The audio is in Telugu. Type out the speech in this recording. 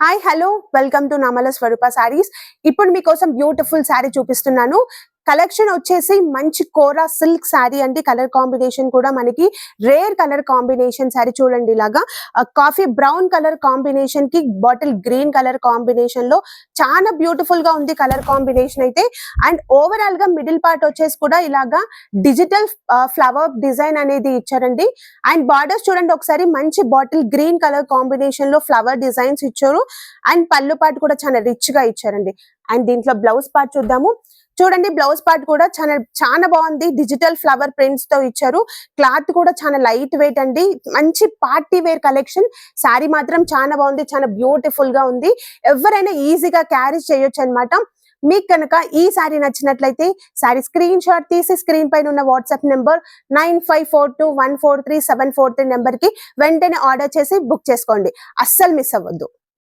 హాయ్ హలో వెల్కమ్ టు నామల స్వరూప సారీస్. ఇప్పుడు మీకోసం బ్యూటిఫుల్ శారీ చూపిస్తున్నాను. కలెక్షన్ వచ్చేసి మంచి కోరా సిల్క్ శారీ అండి. కలర్ కాంబినేషన్ కూడా మనకి రేర్ కలర్ కాంబినేషన్ శారీ చూడండి. ఇలాగా కాఫీ బ్రౌన్ కలర్ కాంబినేషన్ కి బాటిల్ గ్రీన్ కలర్ కాంబినేషన్ లో చాలా బ్యూటిఫుల్ గా ఉంది కలర్ కాంబినేషన్ అయితే. అండ్ ఓవరాల్ గా మిడిల్ పార్ట్ వచ్చేసి కూడా ఇలాగా డిజిటల్ ఫ్లవర్ డిజైన్ అనేది ఇచ్చారండి. అండ్ బార్డర్స్ చూడండి ఒకసారి, మంచి బాటిల్ గ్రీన్ కలర్ కాంబినేషన్ లో ఫ్లవర్ డిజైన్స్ ఇచ్చారు. అండ్ పళ్ళు పార్ట్ కూడా చాలా రిచ్ గా ఇచ్చారండి. అండ్ దీంట్లో బ్లౌజ్ పార్ట్ చూద్దాము. చూడండి, బ్లౌజ్ పార్ట్ కూడా చాలా బాగుంది. డిజిటల్ ఫ్లవర్ ప్రింట్స్ తో ఇచ్చారు. క్లాత్ కూడా చాలా లైట్ వెయిట్ అండి. మంచి పార్టీ వేర్ కలెక్షన్. శారీ మాత్రం చాలా బాగుంది, చాలా బ్యూటిఫుల్ గా ఉంది. ఎవరైనా ఈజీగా క్యారీ చేయొచ్చు అనమాట. మీకు కనుక ఈ శారీ నచ్చినట్లయితే శారీ స్క్రీన్ షాట్ తీసి స్క్రీన్ పైన ఉన్న వాట్సాప్ నెంబర్ 9542143743 నెంబర్ కి వెంటనే ఆర్డర్ చేసి బుక్ చేసుకోండి. అస్సలు మిస్ అవ్వద్దు.